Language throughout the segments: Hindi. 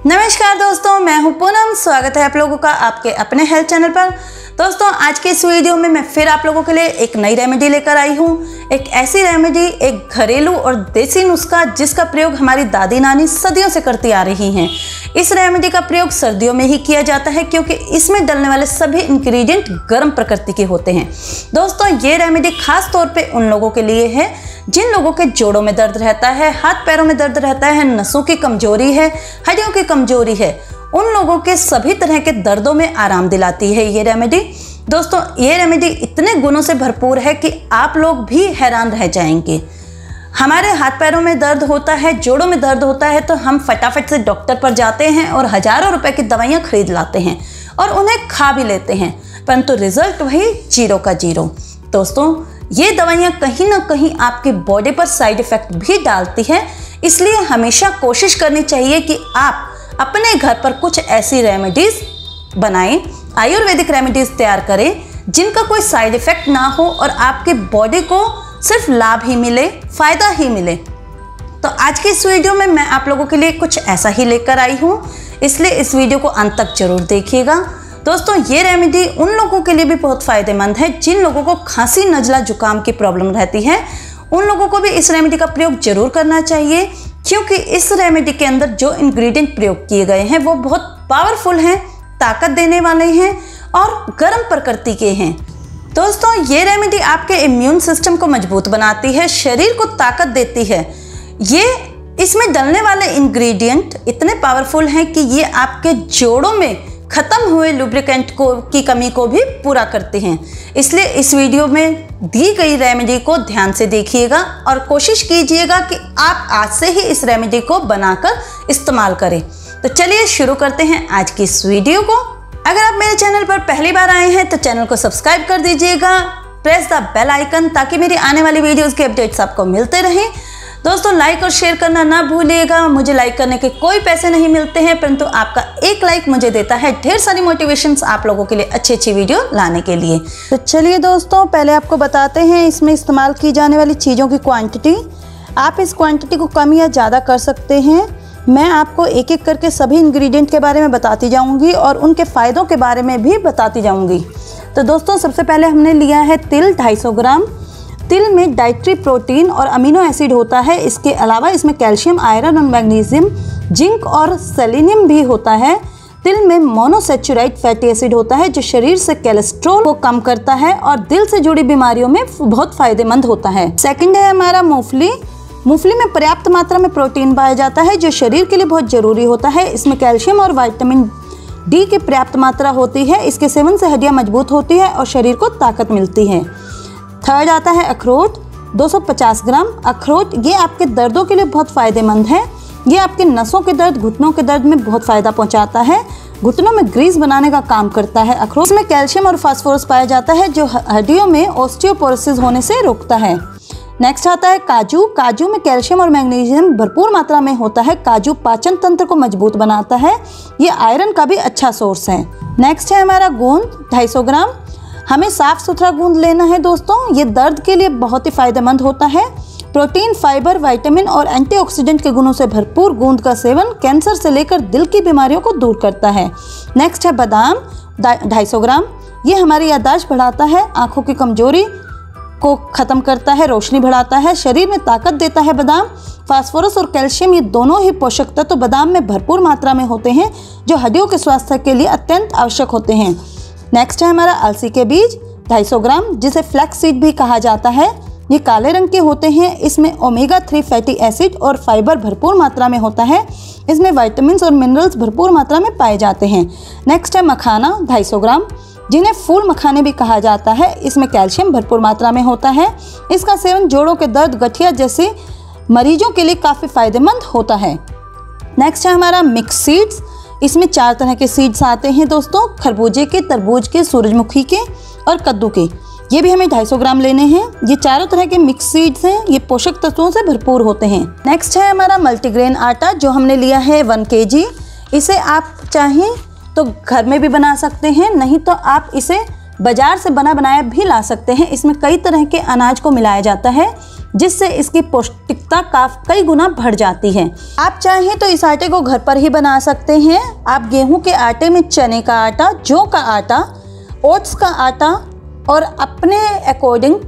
नमस्कार दोस्तों, मैं हूं पूनम। स्वागत है आप लोगों का आपके अपने हेल्थ चैनल पर। दोस्तों, आज के इस वीडियो में मैं फिर आप लोगों के लिए एक नई रेमेडी लेकर आई हूं। एक ऐसी रेमेडी, एक घरेलू और देसी नुस्खा जिसका प्रयोग हमारी दादी नानी सदियों से करती आ रही हैं। इस रेमेडी का प्रयोग सर्दियों में ही किया जाता है क्योंकि इसमें डलने वाले सभी इंग्रेडिएंट गर्म प्रकृति के होते हैं। दोस्तों, ये रेमेडी खास तौर पे उन लोगों के लिए है जिन लोगों के जोड़ों में दर्द रहता है, हाथ पैरों में दर्द रहता है, नसों की कमजोरी है, हड्डियों की कमजोरी है, उन लोगों के सभी तरह के दर्दों में आराम दिलाती है ये रेमेडी। दोस्तों, ये रेमेडी इतने गुणों से भरपूर है कि आप लोग भी हैरान रह जाएंगे। हमारे हाथ पैरों में दर्द होता है, जोड़ों में दर्द होता है तो हम फटाफट से डॉक्टर पर जाते हैं और हजारों रुपए की दवाइयाँ खरीद लाते हैं और उन्हें खा भी लेते हैं, परंतु रिजल्ट वही जीरो का जीरो। दोस्तों, ये दवाइयाँ कहीं ना कहीं आपकी बॉडी पर साइड इफेक्ट भी डालती है, इसलिए हमेशा कोशिश करनी चाहिए कि आप अपने घर पर कुछ ऐसी रेमेडीज बनाएं, आयुर्वेदिक रेमेडीज तैयार करें जिनका कोई साइड इफेक्ट ना हो और आपकी बॉडी को सिर्फ लाभ ही मिले, फायदा ही मिले। तो आज की इस वीडियो में मैं आप लोगों के लिए कुछ ऐसा ही लेकर आई हूँ, इसलिए इस वीडियो को अंत तक जरूर देखिएगा। दोस्तों, ये रेमेडी उन लोगों के लिए भी बहुत फ़ायदेमंद है जिन लोगों को खांसी, नज़ला, जुकाम की प्रॉब्लम रहती है। उन लोगों को भी इस रेमेडी का प्रयोग जरूर करना चाहिए क्योंकि इस रेमेडी के अंदर जो इंग्रेडिएंट प्रयोग किए गए हैं वो बहुत पावरफुल हैं, ताकत देने वाले हैं और गर्म प्रकृति के हैं। दोस्तों, ये रेमेडी आपके इम्यून सिस्टम को मजबूत बनाती है, शरीर को ताकत देती है। इसमें डलने वाले इंग्रेडिएंट इतने पावरफुल हैं कि ये आपके जोड़ों में खत्म हुए लुब्रिकेंट की कमी को भी पूरा करते हैं। इसलिए इस वीडियो में दी गई रेमेडी को ध्यान से देखिएगा और कोशिश कीजिएगा कि आप आज से ही इस रेमेडी को बनाकर इस्तेमाल करें। तो चलिए शुरू करते हैं आज की इस वीडियो को। अगर आप मेरे चैनल पर पहली बार आए हैं तो चैनल को सब्सक्राइब कर दीजिएगा, प्रेस द बेल आइकन ताकि मेरी आने वाली वीडियोज़ के अपडेट्स आपको मिलते रहें। दोस्तों, लाइक और शेयर करना ना भूलिएगा। मुझे लाइक करने के कोई पैसे नहीं मिलते हैं, परंतु आपका एक लाइक मुझे देता है ढेर सारी मोटिवेशंस आप लोगों के लिए अच्छी अच्छी वीडियो लाने के लिए। तो चलिए दोस्तों, पहले आपको बताते हैं इसमें इस्तेमाल की जाने वाली चीज़ों की क्वांटिटी। आप इस क्वांटिटी को कम या ज़्यादा कर सकते हैं। मैं आपको एक एक करके सभी इंग्रेडिएंट के बारे में बताती जाऊँगी और उनके फ़ायदों के बारे में भी बताती जाऊँगी। तो दोस्तों, सबसे पहले हमने लिया है तिल 250 ग्राम। तिल में डाइटरी प्रोटीन और अमीनो एसिड होता है। इसके अलावा इसमें कैल्शियम, आयरन और मैग्नीशियम, जिंक और सेलेनियम भी होता है। तिल में मोनोसेचुराइड फैटी एसिड होता है जो शरीर से कोलेस्ट्रॉल को कम करता है और दिल से जुड़ी बीमारियों में बहुत फायदेमंद होता है। सेकंड है हमारा मूंगफली। मूंगफली में पर्याप्त मात्रा में प्रोटीन पाया जाता है जो शरीर के लिए बहुत जरूरी होता है। इसमें कैल्शियम और विटामिन डी की पर्याप्त मात्रा होती है। इसके सेवन से हड्डियाँ मजबूत होती है और शरीर को ताकत मिलती है। थर्ड आता है अखरोट, 250 ग्राम। अखरोट ये आपके दर्दों के लिए बहुत फ़ायदेमंद है। ये आपके नसों के दर्द, घुटनों के दर्द में बहुत फ़ायदा पहुंचाता है। घुटनों में ग्रीस बनाने का काम करता है अखरोट। इसमें कैल्शियम और फास्फोरस पाया जाता है जो हड्डियों में ऑस्टियोपोरोसिस होने से रोकता है। नेक्स्ट आता है काजू। काजू में कैल्शियम और मैग्नीशियम भरपूर मात्रा में होता है। काजू पाचन तंत्र को मजबूत बनाता है। ये आयरन का भी अच्छा सोर्स है। नेक्स्ट है हमारा गोंद, 250 ग्राम। हमें साफ सुथरा गोंद लेना है दोस्तों। ये दर्द के लिए बहुत ही फायदेमंद होता है। प्रोटीन, फाइबर, विटामिन और एंटीऑक्सीडेंट के गुणों से भरपूर गोंद का सेवन कैंसर से लेकर दिल की बीमारियों को दूर करता है। नेक्स्ट है बादाम, 250 ग्राम। ये हमारी याददाश्त बढ़ाता है, आंखों की कमजोरी को ख़त्म करता है, रोशनी बढ़ाता है, शरीर में ताकत देता है। बादाम फास्फोरस और कैल्शियम ये दोनों ही पोषक तत्व बादाम में भरपूर मात्रा में होते हैं जो हड्डियों के स्वास्थ्य के लिए अत्यंत आवश्यक होते हैं। नेक्स्ट है हमारा अलसी के बीज, 250 ग्राम, जिसे फ्लैक्स सीड भी कहा जाता है। ये काले रंग के होते हैं। इसमें ओमेगा 3 फैटी एसिड और फाइबर भरपूर मात्रा में होता है। इसमें विटामिन और मिनरल्स भरपूर मात्रा में पाए जाते हैं। नेक्स्ट है मखाना, 250 ग्राम, जिन्हें फूल मखाने भी कहा जाता है। इसमें कैल्शियम भरपूर मात्रा में होता है। इसका सेवन जोड़ों के दर्द, गठिया जैसे मरीजों के लिए काफ़ी फायदेमंद होता है। नेक्स्ट है हमारा मिक्स सीड्स। इसमें 4 तरह के सीड्स आते हैं दोस्तों, खरबूजे के, तरबूज के, सूरजमुखी के और कद्दू के। ये भी हमें 250 ग्राम लेने हैं। ये चारों तरह के मिक्स सीड्स हैं। ये पोषक तत्वों से भरपूर होते हैं। नेक्स्ट है हमारा मल्टीग्रेन आटा जो हमने लिया है 1 kg। इसे आप चाहें तो घर में भी बना सकते हैं, नहीं तो आप इसे बाजार से बना बनाया भी ला सकते हैं। इसमें कई तरह के अनाज को मिलाया जाता है। जिससे इसकी पौष्टिकता कई गुना बढ़ जाती है। आप चाहें तो इस आटे को घर पर ही बना सकते हैं। आप गेहूं के आटे में चने का आटा, जौ का आटा, ओट्स का आटा और अपने अकॉर्डिंग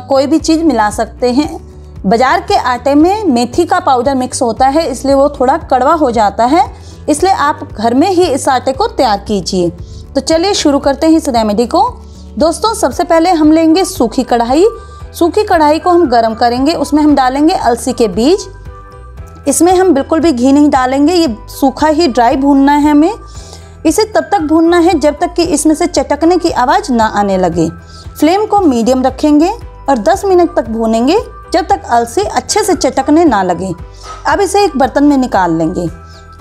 कोई भी चीज़ मिला सकते हैं। बाज़ार के आटे में मेथी का पाउडर मिक्स होता है, इसलिए वो थोड़ा कड़वा हो जाता है, इसलिए आप घर में ही इस आटे को तैयार कीजिए। तो चलिए शुरू करते हैं इस रेमेडी को। दोस्तों, सबसे पहले हम लेंगे सूखी कढ़ाई। सूखी कढ़ाई को हम गरम करेंगे, उसमें हम डालेंगे अलसी के बीज। इसमें हम बिल्कुल भी घी नहीं डालेंगे, ये सूखा ही ड्राई भूनना है हमें। इसे तब तक भूनना है जब तक कि इसमें से चटकने की आवाज़ ना आने लगे। फ्लेम को मीडियम रखेंगे और 10 मिनट तक भूनेंगे जब तक अलसी अच्छे से चटकने ना लगे। अब इसे एक बर्तन में निकाल लेंगे।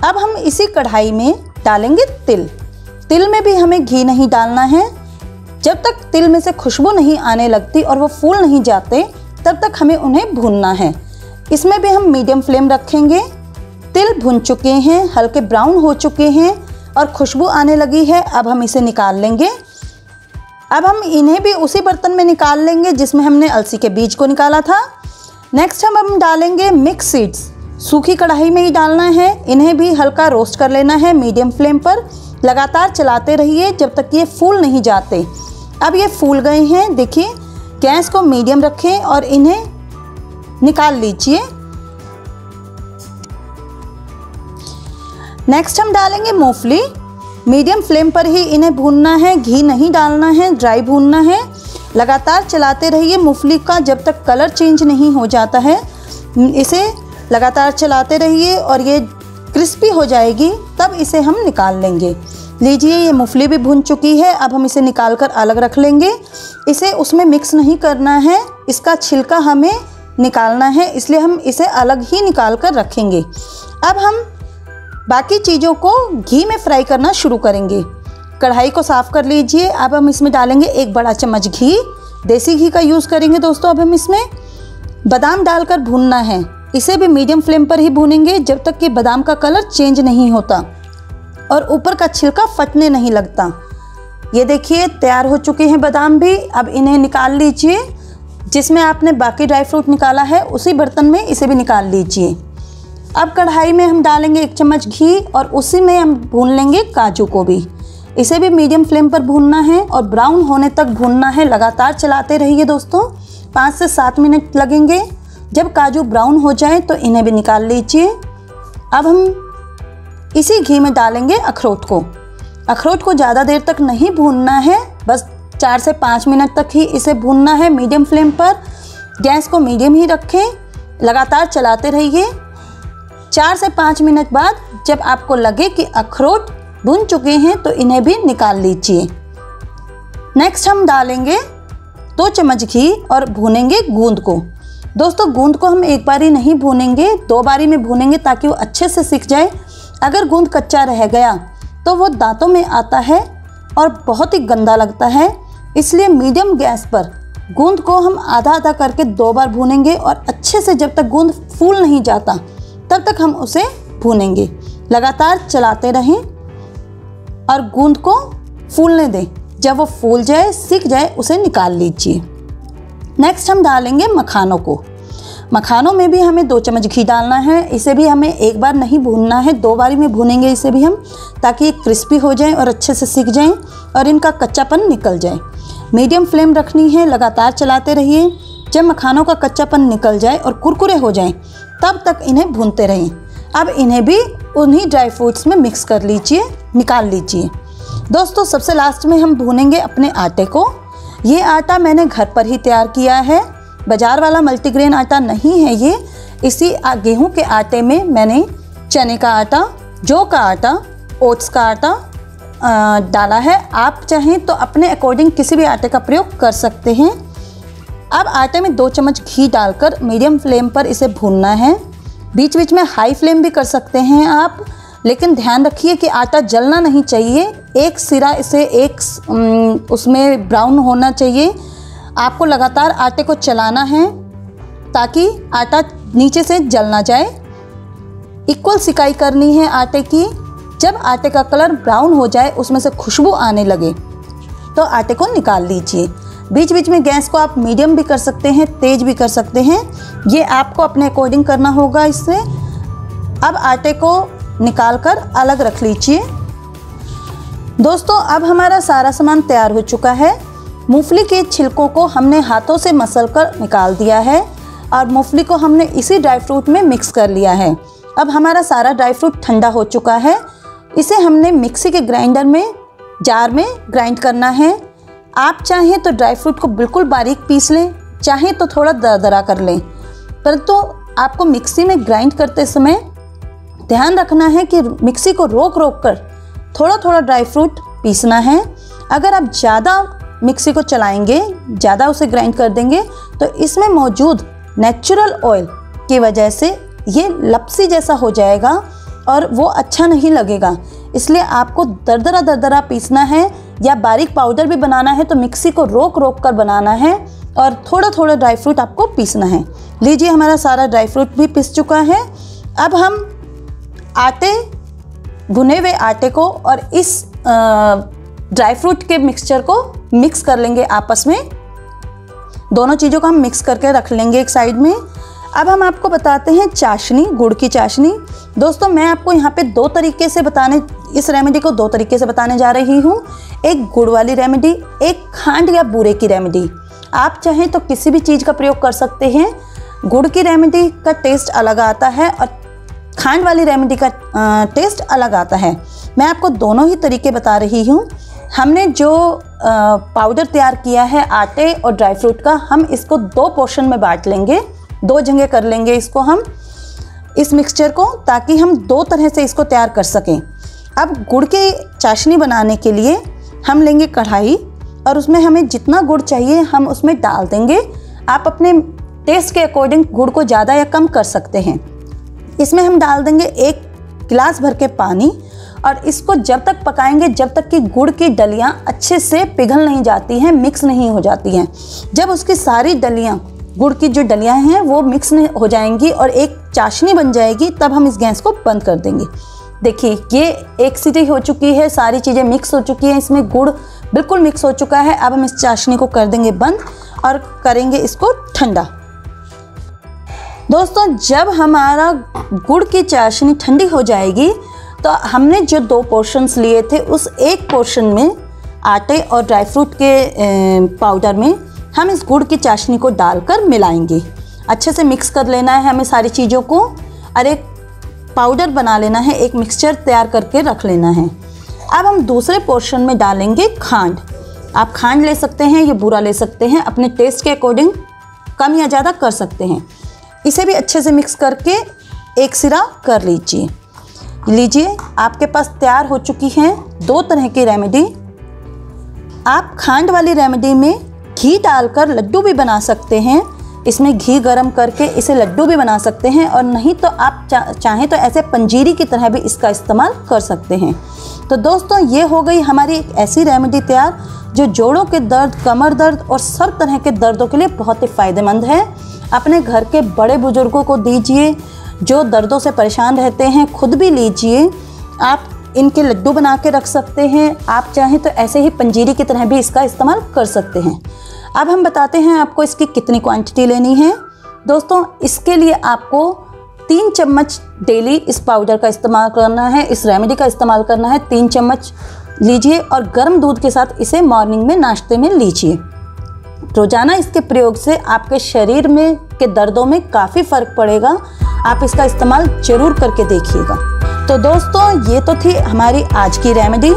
अब हम इसी कढ़ाई में डालेंगे तिल। तिल में भी हमें घी नहीं डालना है। जब तक तिल में से खुशबू नहीं आने लगती और वो फूल नहीं जाते तब तक हमें उन्हें भूनना है। इसमें भी हम मीडियम फ्लेम रखेंगे। तिल भुन चुके हैं, हल्के ब्राउन हो चुके हैं और खुशबू आने लगी है। अब हम इसे निकाल लेंगे। अब हम इन्हें भी उसी बर्तन में निकाल लेंगे जिसमें हमने अलसी के बीज को निकाला था। नेक्स्ट हम डालेंगे मिक्स सीड्स। सूखी कढ़ाई में ही डालना है। इन्हें भी हल्का रोस्ट कर लेना है मीडियम फ्लेम पर। लगातार चलाते रहिए जब तक ये फूल नहीं जाते। अब ये फूल गए हैं, देखिए। गैस को मीडियम रखें और इन्हें निकाल लीजिए। नेक्स्ट हम डालेंगे मूंगफली। मीडियम फ्लेम पर ही इन्हें भूनना है, घी नहीं डालना है, ड्राई भूनना है। लगातार चलाते रहिए मूंगफली का जब तक कलर चेंज नहीं हो जाता है। इसे लगातार चलाते रहिए और ये क्रिस्पी हो जाएगी, तब इसे हम निकाल लेंगे। लीजिए, ये मूंगफली भी भुन चुकी है। अब हम इसे निकाल कर अलग रख लेंगे। इसे उसमें मिक्स नहीं करना है, इसका छिलका हमें निकालना है, इसलिए हम इसे अलग ही निकाल कर रखेंगे। अब हम बाकी चीज़ों को घी में फ्राई करना शुरू करेंगे। कढ़ाई को साफ़ कर लीजिए। अब हम इसमें डालेंगे 1 बड़ा चम्मच घी। देसी घी का यूज़ करेंगे दोस्तों। अब हम इसमें बादाम डालकर भूनना है। इसे भी मीडियम फ्लेम पर ही भूनेंगे जब तक कि बादाम का कलर चेंज नहीं होता और ऊपर का छिलका फटने नहीं लगता। ये देखिए, तैयार हो चुके हैं बादाम भी। अब इन्हें निकाल लीजिए। जिसमें आपने बाकी ड्राई फ्रूट निकाला है उसी बर्तन में इसे भी निकाल लीजिए। अब कढ़ाई में हम डालेंगे 1 चम्मच घी और उसी में हम भून लेंगे काजू को भी। इसे भी मीडियम फ्लेम पर भूनना है और ब्राउन होने तक भूनना है। लगातार चलाते रहिए दोस्तों, 5 से 7 मिनट लगेंगे। जब काजू ब्राउन हो जाए तो इन्हें भी निकाल लीजिए। अब हम इसी घी में डालेंगे अखरोट को। अखरोट को ज़्यादा देर तक नहीं भूनना है, बस 4 से 5 मिनट तक ही इसे भूनना है मीडियम फ्लेम पर। गैस को मीडियम ही रखें, लगातार चलाते रहिए। 4 से 5 मिनट बाद जब आपको लगे कि अखरोट भून चुके हैं तो इन्हें भी निकाल लीजिए। नेक्स्ट हम डालेंगे 2 चम्मच घी और भूनेंगे गूंद को। दोस्तों, गूंद को हम एक बार ही नहीं भूनेंगे, 2 बारी में भूनेंगे ताकि वो अच्छे से सिक जाए। अगर गूंद कच्चा रह गया तो वो दांतों में आता है और बहुत ही गंदा लगता है। इसलिए मीडियम गैस पर गूंद को हम आधा आधा करके 2 बार भूनेंगे और अच्छे से जब तक गूंद फूल नहीं जाता तब तक हम उसे भूनेंगे। लगातार चलाते रहें और गूंद को फूलने दें। जब वो फूल जाए, सिक जाए, उसे निकाल लीजिए। नेक्स्ट हम डालेंगे मखानों को। मखानों में भी हमें 2 चम्मच घी डालना है। इसे भी हमें एक बार नहीं भूनना है, 2 बारी में भूनेंगे इसे भी हम, ताकि ये क्रिस्पी हो जाए और अच्छे से सिक जाएं और इनका कच्चापन निकल जाए। मीडियम फ्लेम रखनी है, लगातार चलाते रहिए। जब मखानों का कच्चापन निकल जाए और कुरकुरे हो जाएं तब तक इन्हें भूनते रहें। अब इन्हें भी उन्हीं ड्राई फ्रूट्स में मिक्स कर लीजिए, निकाल लीजिए। दोस्तों, सबसे लास्ट में हम भूनेंगे अपने आटे को। ये आटा मैंने घर पर ही तैयार किया है, बाज़ार वाला मल्टीग्रेन आटा नहीं है ये। इसी गेहूं के आटे में मैंने चने का आटा, जौ का आटा, ओट्स का आटा डाला है। आप चाहें तो अपने अकॉर्डिंग किसी भी आटे का प्रयोग कर सकते हैं। अब आटे में 2 चम्मच घी डालकर मीडियम फ्लेम पर इसे भूनना है। बीच बीच में हाई फ्लेम भी कर सकते हैं आप, लेकिन ध्यान रखिए कि आटा जलना नहीं चाहिए। एक सिरा इसे उसमें ब्राउन होना चाहिए। आपको लगातार आटे को चलाना है ताकि आटा नीचे से जल ना जाए। इक्वल सिकाई करनी है आटे की। जब आटे का कलर ब्राउन हो जाए, उसमें से खुशबू आने लगे तो आटे को निकाल लीजिए। बीच बीच में गैस को आप मीडियम भी कर सकते हैं, तेज भी कर सकते हैं, ये आपको अपने अकॉर्डिंग करना होगा इससे। अब आटे को निकाल कर अलग रख लीजिए। दोस्तों अब हमारा सारा सामान तैयार हो चुका है। मूंगफली के छिलकों को हमने हाथों से मसल कर निकाल दिया है और मूंगफली को हमने इसी ड्राई फ्रूट में मिक्स कर लिया है। अब हमारा सारा ड्राई फ्रूट ठंडा हो चुका है। इसे हमने मिक्सी के ग्राइंडर में, जार में ग्राइंड करना है। आप चाहें तो ड्राई फ्रूट को बिल्कुल बारीक पीस लें, चाहें तो थोड़ा दरदरा कर लें, परंतु आपको मिक्सी में ग्राइंड करते समय ध्यान रखना है कि मिक्सी को रोक रोक कर थोड़ा थोड़ा ड्राई फ्रूट पीसना है। अगर आप ज़्यादा मिक्सी को चलाएंगे, ज़्यादा उसे ग्राइंड कर देंगे, तो इसमें मौजूद नेचुरल ऑयल की वजह से ये लपसी जैसा हो जाएगा और वो अच्छा नहीं लगेगा। इसलिए आपको दरदरा दरदरा पीसना है, या बारीक पाउडर भी बनाना है तो मिक्सी को रोक रोक कर बनाना है और थोड़ा थोड़ा ड्राई फ्रूट आपको पीसना है। लीजिए हमारा सारा ड्राई फ्रूट भी पीस चुका है। अब हम आटे, भुने हुए आटे को और इस ड्राई फ्रूट के मिक्सचर को मिक्स कर लेंगे आपस में। दोनों चीज़ों को हम मिक्स करके रख लेंगे एक साइड में। अब हम आपको बताते हैं चाशनी, गुड़ की चाशनी। दोस्तों मैं आपको यहाँ पे इस रेमेडी को दो तरीके से बताने जा रही हूँ। एक गुड़ वाली रेमेडी, एक खांड या बूरे की रेमेडी। आप चाहें तो किसी भी चीज़ का प्रयोग कर सकते हैं। गुड़ की रेमेडी का टेस्ट अलग आता है और खांड वाली रेमेडी का टेस्ट अलग आता है। मैं आपको दोनों ही तरीके बता रही हूँ। हमने जो पाउडर तैयार किया है आटे और ड्राई फ्रूट का, हम इसको 2 पोर्शन में बांट लेंगे, 2 जगह कर लेंगे इसको हम, इस मिक्सचर को, ताकि हम 2 तरह से इसको तैयार कर सकें। अब गुड़ की चाशनी बनाने के लिए हम लेंगे कढ़ाई और उसमें हमें जितना गुड़ चाहिए हम उसमें डाल देंगे। आप अपने टेस्ट के अकॉर्डिंग गुड़ को ज़्यादा या कम कर सकते हैं। इसमें हम डाल देंगे 1 गिलास भर के पानी और इसको जब तक पकाएंगे जब तक कि गुड़ की डलियाँ अच्छे से पिघल नहीं जाती हैं, मिक्स नहीं हो जाती हैं। जब उसकी सारी डलियाँ, गुड़ की जो डलियाँ हैं वो मिक्स हो जाएंगी और एक चाशनी बन जाएगी, तब हम इस गैस को बंद कर देंगे। देखिए ये 1 सीटी हो चुकी है, सारी चीज़ें मिक्स हो चुकी हैं, इसमें गुड़ बिल्कुल मिक्स हो चुका है। अब हम इस चाशनी को कर देंगे बंद और करेंगे इसको ठंडा। दोस्तों जब हमारा गुड़ की चाशनी ठंडी हो जाएगी तो हमने जो 2 पोर्शंस लिए थे उस 1 पोर्शन में आटे और ड्राई फ्रूट के पाउडर में हम इस गुड़ की चाशनी को डालकर मिलाएंगे। अच्छे से मिक्स कर लेना है हमें सारी चीज़ों को और एक पाउडर बना लेना है, एक मिक्सचर तैयार करके रख लेना है। अब हम दूसरे पोर्शन में डालेंगे खांड। आप खांड ले सकते हैं या बूरा ले सकते हैं, अपने टेस्ट के अकॉर्डिंग कम या ज़्यादा कर सकते हैं। इसे भी अच्छे से मिक्स करके एक सिरा कर लीजिए। लीजिए आपके पास तैयार हो चुकी हैं 2 तरह की रेमेडी। आप खांड वाली रेमेडी में घी डालकर लड्डू भी बना सकते हैं। इसमें घी गरम करके इसे लड्डू भी बना सकते हैं, और नहीं तो आप चाहें तो ऐसे पंजीरी की तरह भी इसका इस्तेमाल कर सकते हैं। तो दोस्तों ये हो गई हमारी एक ऐसी रेमेडी तैयार जो जोड़ों के दर्द, कमर दर्द और सब तरह के दर्दों के लिए बहुत ही फ़ायदेमंद है। अपने घर के बड़े बुजुर्गों को दीजिए जो दर्दों से परेशान रहते हैं, खुद भी लीजिए। आप इनके लड्डू बना के रख सकते हैं, आप चाहें तो ऐसे ही पंजीरी की तरह भी इसका इस्तेमाल कर सकते हैं। अब हम बताते हैं आपको इसकी कितनी क्वांटिटी लेनी है। दोस्तों इसके लिए आपको 3 चम्मच डेली इस पाउडर का इस्तेमाल करना है, इस रेमेडी का इस्तेमाल करना है। 3 चम्मच लीजिए और गर्म दूध के साथ इसे मॉर्निंग में नाश्ते में लीजिए। रोज़ाना इसके प्रयोग से आपके शरीर में के दर्दों में काफ़ी फ़र्क पड़ेगा। आप इसका इस्तेमाल ज़रूर करके देखिएगा। तो दोस्तों ये तो थी हमारी आज की रेमेडी।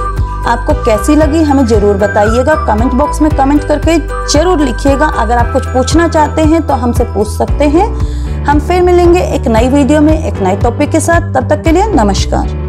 आपको कैसी लगी हमें ज़रूर बताइएगा, कमेंट बॉक्स में कमेंट करके ज़रूर लिखिएगा। अगर आप कुछ पूछना चाहते हैं तो हमसे पूछ सकते हैं। हम फिर मिलेंगे एक नई वीडियो में एक नए टॉपिक के साथ। तब तक के लिए नमस्कार।